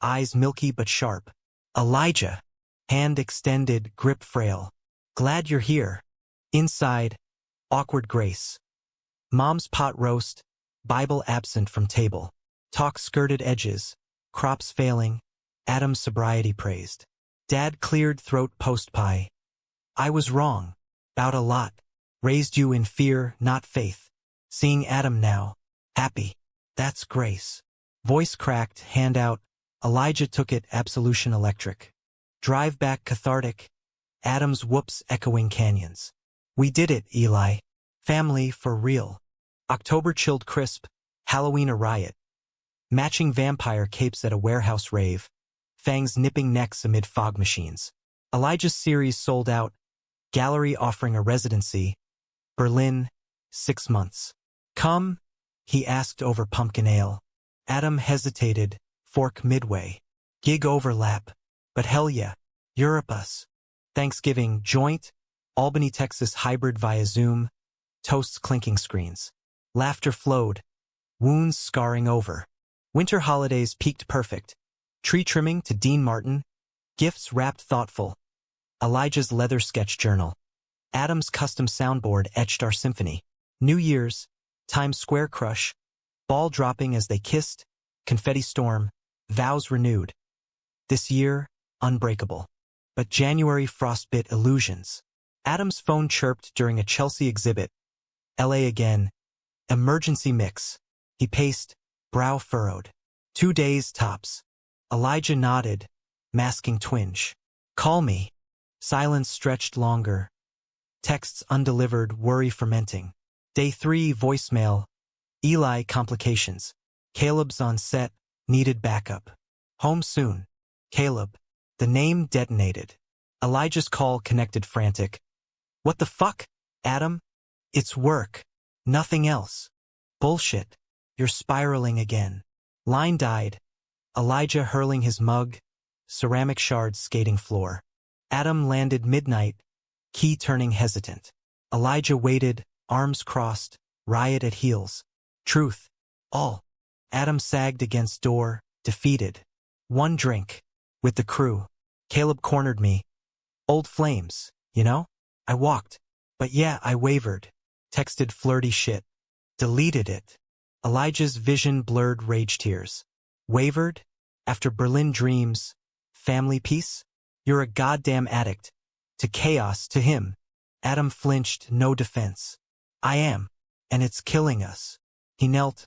eyes milky but sharp. Elijah, hand extended, grip frail. Glad you're here. Inside, awkward grace. Mom's pot roast, Bible absent from table. Talk skirted edges, crops failing, Adam's sobriety praised. Dad cleared throat post pie. I was wrong, about a lot. Raised you in fear, not faith. Seeing Adam now, happy. That's grace. Voice cracked, hand out. Elijah took it, absolution electric. Drive back cathartic. Adam's whoops echoing canyons. We did it, Eli. Family for real. October chilled crisp, Halloween a riot. Matching vampire capes at a warehouse rave. Fangs nipping necks amid fog machines. Elijah's series sold out. Gallery offering a residency. Berlin, 6 months. Come? He asked over pumpkin ale. Adam hesitated, fork midway. Gig overlap. But hell yeah. Europe us. Thanksgiving joint. Albany, Texas hybrid via Zoom. Toasts clinking screens. Laughter flowed. Wounds scarring over. Winter holidays peaked perfect. Tree trimming to Dean Martin. Gifts wrapped thoughtful. Elijah's leather sketch journal. Adam's custom soundboard etched our symphony. New Year's. Times Square crush. Ball dropping as they kissed. Confetti storm. Vows renewed. This year, unbreakable. But January frostbit illusions. Adam's phone chirped during a Chelsea exhibit. LA again. Emergency mix. He paced, brow furrowed. 2 days tops. Elijah nodded, masking twinge. Call me. Silence stretched longer. Texts undelivered, worry fermenting. Day 3, voicemail. Eli complications. Caleb's on set, needed backup. Home soon. Caleb. The name detonated. Elijah's call connected frantic. What the fuck, Adam? It's work. Nothing else. Bullshit. You're spiraling again. Line died. Elijah hurling his mug. Ceramic shards skating floor. Adam landed midnight. Key turning hesitant. Elijah waited, arms crossed, riot at heels. Truth. All. Adam sagged against door, defeated. One drink. With the crew. Caleb cornered me. Old flames, you know? I walked. But yeah, I wavered. Texted flirty shit. Deleted it. Elijah's vision blurred rage tears. Wavered? After Berlin dreams. Family peace? You're a goddamn addict. To chaos, to him. Adam flinched, no defense. I am. And it's killing us. He knelt.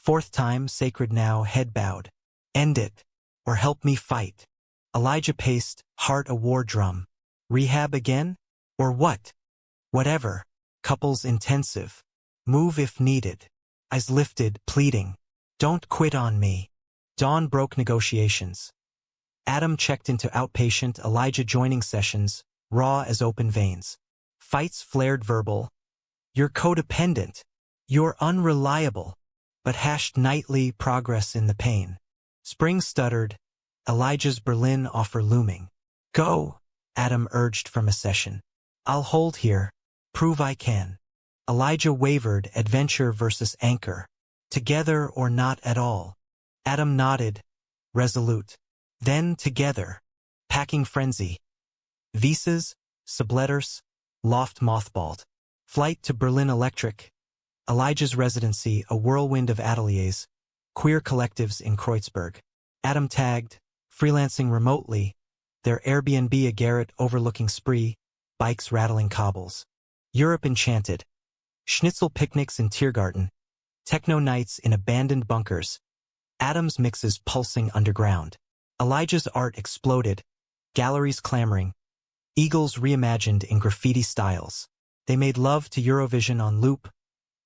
4th time, sacred now, head bowed. End it. Or help me fight. Elijah paced, heart a war drum. Rehab again? Or what? Whatever. Couples intensive. Move if needed. Eyes lifted, pleading. Don't quit on me. Dawn broke negotiations. Adam checked into outpatient, Elijah joining sessions, raw as open veins. Fights flared verbal. You're codependent. You're unreliable. But hashed nightly progress in the pain. Spring stuttered. Elijah's Berlin offer looming. Go, Adam urged from a session. I'll hold here. Prove I can. Elijah wavered, adventure versus anchor. Together or not at all. Adam nodded, resolute. Then together. Packing frenzy. Visas, subletters, loft mothballed. Flight to Berlin Electric. Elijah's residency, a whirlwind of ateliers. Queer collectives in Kreuzberg. Adam tagged, freelancing remotely. Their Airbnb a garret overlooking Spree, bikes rattling cobbles. Europe enchanted. Schnitzel picnics in Tiergarten. Techno nights in abandoned bunkers. Adam's mixes pulsing underground. Elijah's art exploded. Galleries clamoring. Eagles reimagined in graffiti styles. They made love to Eurovision on loop.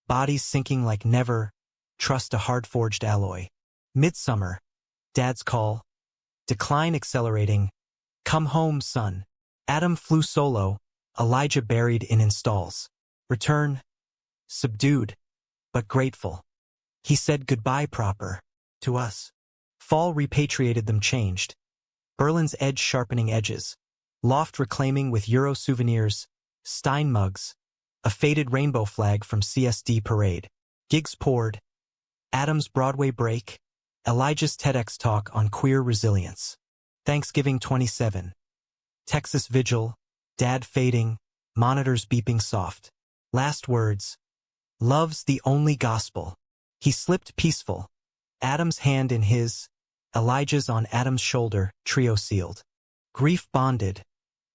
Bodies sinking like never. Trust a hard-forged alloy. Midsummer. Dad's call. Decline accelerating. Come home, son. Adam flew solo. Elijah buried in installs. Return. Subdued, but grateful. He said goodbye proper. To us. Fall repatriated them changed. Berlin's edge sharpening edges. Loft reclaiming with Euro souvenirs. Stein mugs. A faded rainbow flag from CSD parade. Gigs poured. Adam's Broadway break. Elijah's TEDx talk on queer resilience. Thanksgiving 27. Texas vigil. Dad fading. Monitors beeping soft. Last words. Love's the only gospel. He slipped peaceful. Adam's hand in his. Elijah's on Adam's shoulder, trio sealed. Grief bonded.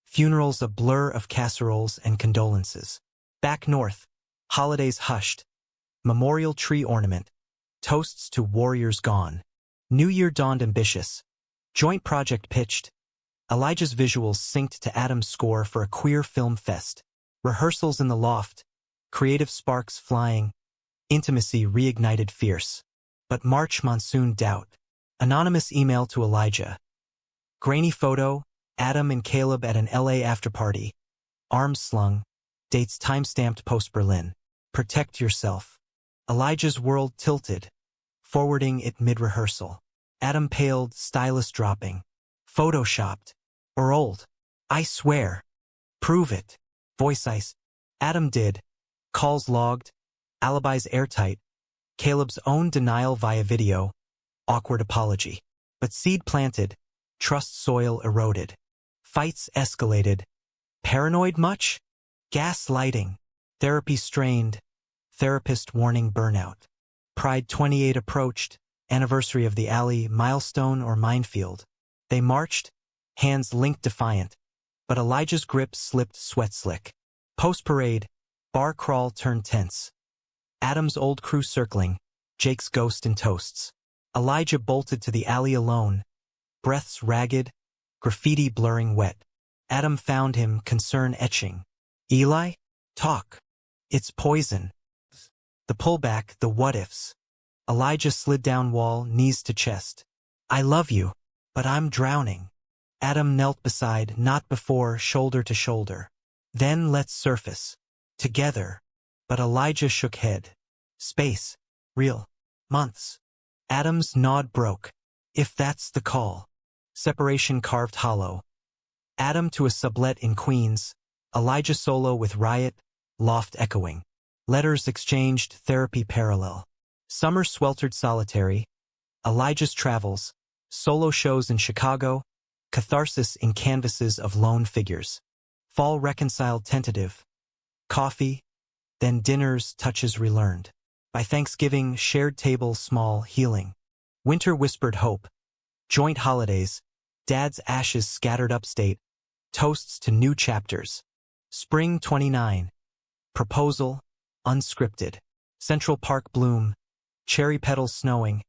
Funerals a blur of casseroles and condolences. Back north. Holidays hushed. Memorial tree ornament. Toasts to warriors gone. New Year dawned ambitious. Joint project pitched. Elijah's visuals synced to Adam's score for a queer film fest. Rehearsals in the loft. Creative sparks flying. Intimacy reignited fierce. But March monsoon doubt. Anonymous email to Elijah. Grainy photo. Adam and Caleb at an LA afterparty. Arms slung. Dates timestamped post-Berlin. Protect yourself. Elijah's world tilted. Forwarding it mid-rehearsal. Adam paled, stylus dropping. Photoshopped. Or old. I swear. Prove it. Voice ice. Adam did. Calls logged. Alibis airtight. Caleb's own denial via video. Awkward apology. But seed planted. Trust soil eroded. Fights escalated. Paranoid much? Gaslighting. Therapy strained. Therapist warning burnout. Pride 28 approached. Anniversary of the alley, milestone or minefield. They marched. Hands linked defiant. But Elijah's grip slipped sweat slick. Post-parade. Bar crawl turned tense. Adam's old crew circling. Jake's ghost in toasts. Elijah bolted to the alley alone. Breaths ragged. Graffiti blurring wet. Adam found him, concern etching. Eli? Talk. It's poison. The pullback, the what-ifs. Elijah slid down wall, knees to chest. I love you, but I'm drowning. Adam knelt beside, not before, shoulder to shoulder. Then let's surface. Together. But Elijah shook head. Space. Real. Months. Adam's nod broke. If that's the call. Separation carved hollow. Adam to a sublet in Queens. Elijah solo with riot. Loft echoing. Letters exchanged, therapy parallel. Summer sweltered solitary. Elijah's travels. Solo shows in Chicago. Catharsis in canvases of lone figures. Fall reconciled tentative. Coffee. Then dinners, touches relearned. By Thanksgiving, shared table, small, healing. Winter whispered hope. Joint holidays. Dad's ashes scattered upstate. Toasts to new chapters. Spring 29. Proposal. Unscripted. Central Park bloom. Cherry petals snowing.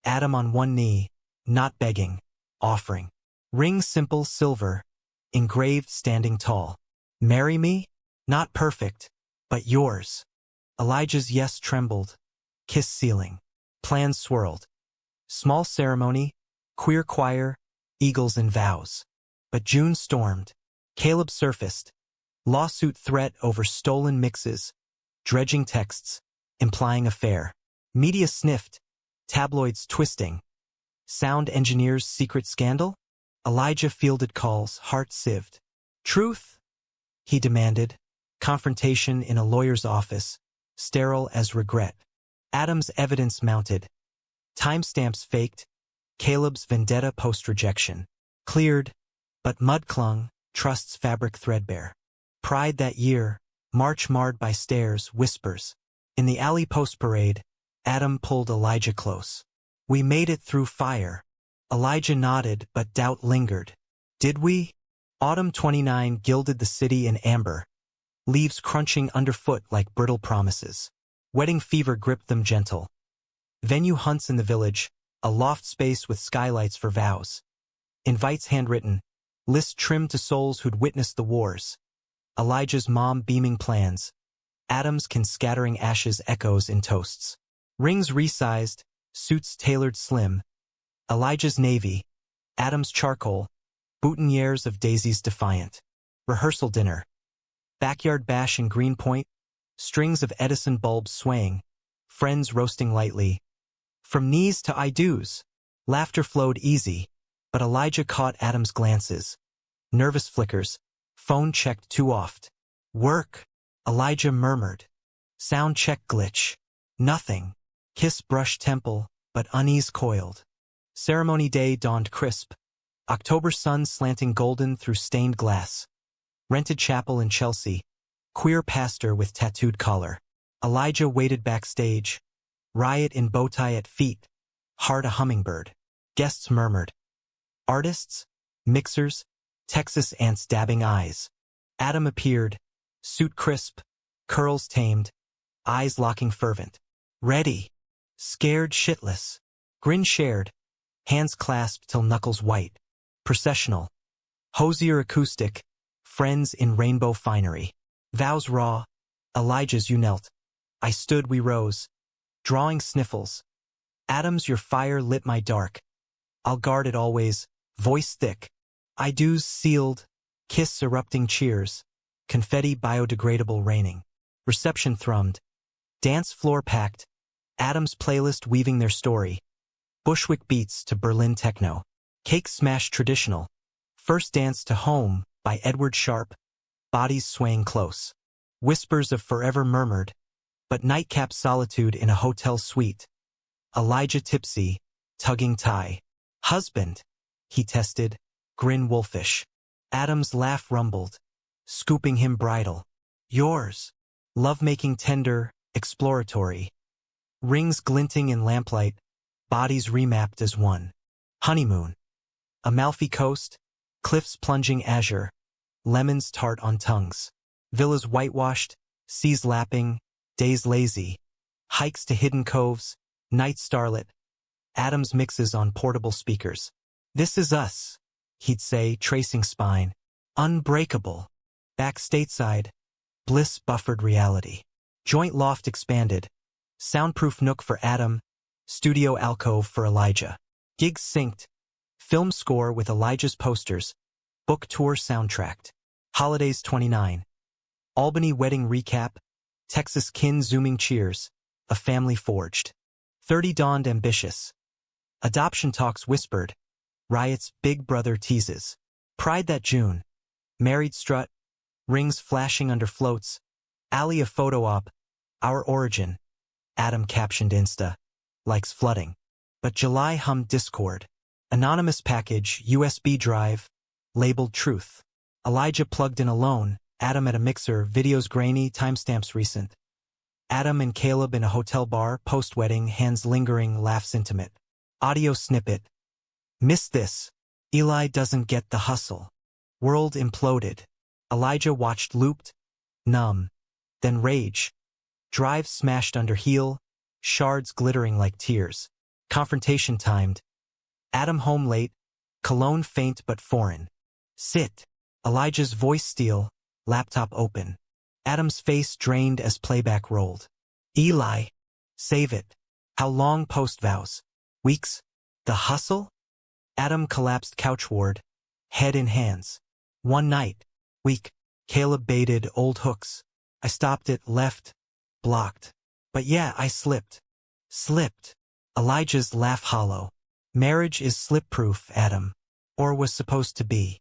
Adam on one knee. Not begging. Offering. Ring simple silver. engraved standing tall. Marry me? Not perfect, but yours. Elijah's yes trembled. Kiss ceiling. Plans swirled. Small ceremony, queer choir, eagles and vows. But June stormed. Caleb surfaced. Lawsuit threat over stolen mixes. Dredging texts, implying affair. Media sniffed. Tabloids twisting. Sound engineer's secret scandal? Elijah fielded calls, heart sieved. Truth? He demanded. Confrontation in a lawyer's office, sterile as regret. Adam's evidence mounted. Timestamps faked. Caleb's vendetta post-rejection. Cleared, but mud clung, trust's fabric threadbare. Pride that year, March marred by stares, whispers. In the alley post-parade, Adam pulled Elijah close. We made it through fire. Elijah nodded, but doubt lingered. Did we? Autumn 29 gilded the city in amber, leaves crunching underfoot like brittle promises. Wedding fever gripped them gentle. Venue hunts in the village, a loft space with skylights for vows. Invites handwritten, list trimmed to souls who'd witnessed the wars. Elijah's mom beaming plans. Adam's scattering ashes echoes in toasts. Rings resized, suits tailored slim. Elijah's navy, Adam's charcoal, boutonnieres of daisies defiant. Rehearsal dinner. Backyard bash in Greenpoint, strings of Edison bulbs swaying, friends roasting lightly. From knees to I do's, laughter flowed easy, but Elijah caught Adam's glances. Nervous flickers, phone checked too oft. Work, Elijah murmured. Sound check glitch. Nothing. Kiss brushed temple, but unease coiled. Ceremony day dawned crisp. October sun slanting golden through stained glass. Rented chapel in Chelsea. Queer pastor with tattooed collar. Elijah waited backstage. Riot in bow tie at feet. Heart a hummingbird. Guests murmured. Artists? Mixers? Texas ants dabbing eyes. Adam appeared. Suit crisp. Curls tamed. Eyes locking fervent. Ready. Scared shitless. Grin shared. Hands clasped till knuckles white. Processional. Hosier acoustic. Friends in rainbow finery. Vows raw. Elijah's you knelt. I stood we rose. Drawing sniffles. Adam's your fire lit my dark. I'll guard it always. Voice thick. I do's sealed. Kiss erupting cheers. Confetti biodegradable raining. Reception thrummed. Dance floor packed. Adam's playlist weaving their story. Bushwick beats to Berlin techno. Cake smash traditional. First dance to Home by Edward Sharpe. Bodies swaying close. Whispers of forever murmured. But nightcap solitude in a hotel suite. Elijah tipsy, tugging tie. Husband, he tested, grin wolfish. Adam's laugh rumbled, scooping him bridle. Yours. Lovemaking tender, exploratory. Rings glinting in lamplight, bodies remapped as one. Honeymoon. Amalfi Coast, cliffs plunging azure, lemons tart on tongues. Villas whitewashed, seas lapping, days lazy. Hikes to hidden coves, night starlit. Adam's mixes on portable speakers. This is us, he'd say, tracing spine. Unbreakable. Back stateside, bliss buffered reality. Joint loft expanded. Soundproof nook for Adam, studio alcove for Elijah. Gigs synced. Film score with Elijah's posters. Book tour soundtracked. Holidays 29. Albany wedding recap. Texas kin zooming cheers. A family forged. 30 dawned ambitious. Adoption talks whispered. Riot's big brother teases. Pride that June. Married strut. Rings flashing under floats. Alley a photo op. Our origin. Adam captioned Insta. Likes flooding. But July hummed Discord. Anonymous package, USB drive. Labeled truth. Elijah plugged in alone. Adam at a mixer, videos grainy, timestamps recent. Adam and Caleb in a hotel bar, post-wedding, hands lingering, laughs intimate. Audio snippet. Missed this. Eli doesn't get the hustle. World imploded. Elijah watched looped. Numb. Then rage. Drive smashed under heel. Shards glittering like tears. Confrontation timed. Adam home late. Cologne faint but foreign. Sit. Elijah's voice steel, laptop open. Adam's face drained as playback rolled. Eli. Save it. How long post vows? Weeks? The hustle? Adam collapsed couchward, head in hands. One night. Week. Caleb baited old hooks. I stopped it, left. Blocked. But yeah, I slipped. Slipped. Elijah's laugh hollow. Marriage is slip-proof, Adam. Or was supposed to be.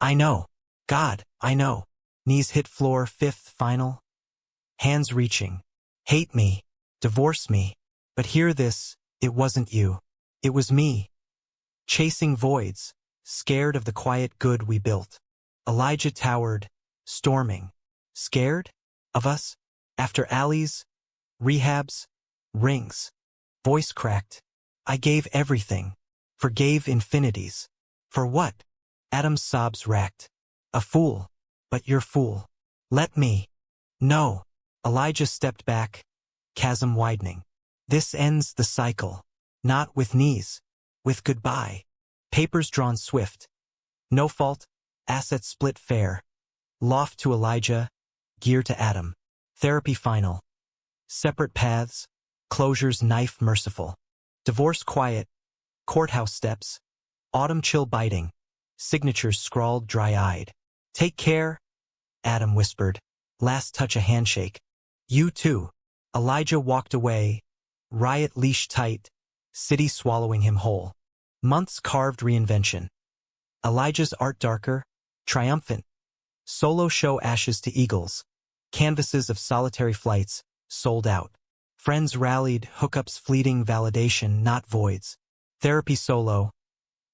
I know. God, I know. Knees hit floor, fifth, final. Hands reaching. Hate me. Divorce me. But hear this, it wasn't you. It was me. Chasing voids. Scared of the quiet good we built. Elijah towered, storming. Scared? Of us? After alleys? Rehabs? Rings. Voice cracked. I gave everything. Forgave infinities. For what? Adam's sobs racked. A fool. But you're fool. Let me. No. Elijah stepped back, chasm widening. This ends the cycle. Not with knees. With goodbye. Papers drawn swift. No fault. Assets split fair. Loft to Elijah. Gear to Adam. Therapy final. Separate paths. Closures knife merciful. Divorce quiet. Courthouse steps. Autumn chill biting. Signatures scrawled dry-eyed. Take care, Adam whispered. Last touch a handshake. You too. Elijah walked away. Riot leash tight. City swallowing him whole. Months carved reinvention. Elijah's art darker. Triumphant. Solo show ashes to eagles. Canvases of solitary flights. Sold out. Friends rallied. Hookups fleeting validation, not voids. Therapy solo.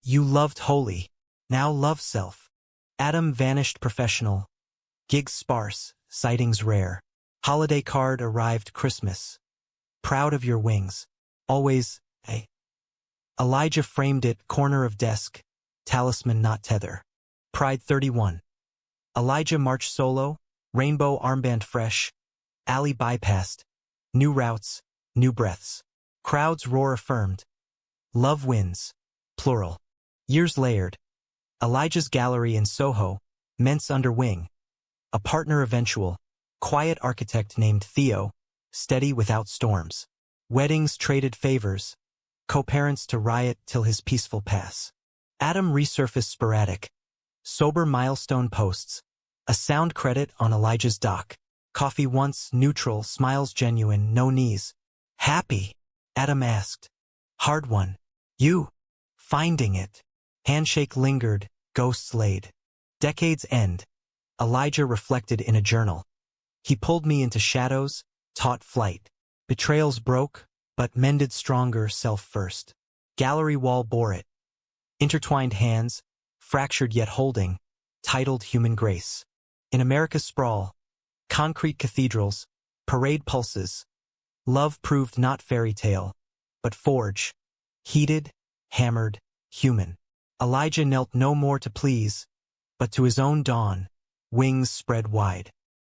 You loved holy. Now love self. Adam vanished professional. Gigs sparse. Sightings rare. Holiday card arrived Christmas. Proud of your wings. Always, eh? Elijah framed it, corner of desk. Talisman not tether. Pride 31. Elijah marched solo. Rainbow armband fresh. Alley bypassed. New routes. New breaths. Crowds roar affirmed. Love wins. Plural. Years layered. Elijah's gallery in Soho. Ments under wing. A partner eventual. Quiet architect named Theo. Steady without storms. Weddings traded favors. Co-parents to riot till his peaceful pass. Adam resurfaced sporadic. Sober milestone posts. A sound credit on Elijah's dock. Coffee once neutral, smiles genuine, no knees. Happy? Adam asked. Hard one. You? Finding it. Handshake lingered, ghosts laid. Decades end. Elijah reflected in a journal. He pulled me into shadows, taught flight. Betrayals broke, but mended stronger self first. Gallery wall bore it. Intertwined hands, fractured yet holding, titled Human Grace. In America's sprawl, concrete cathedrals, parade pulses. Love proved not fairy tale, but forge. Heated, hammered, human. Elijah knelt no more to please, but to his own dawn, wings spread wide.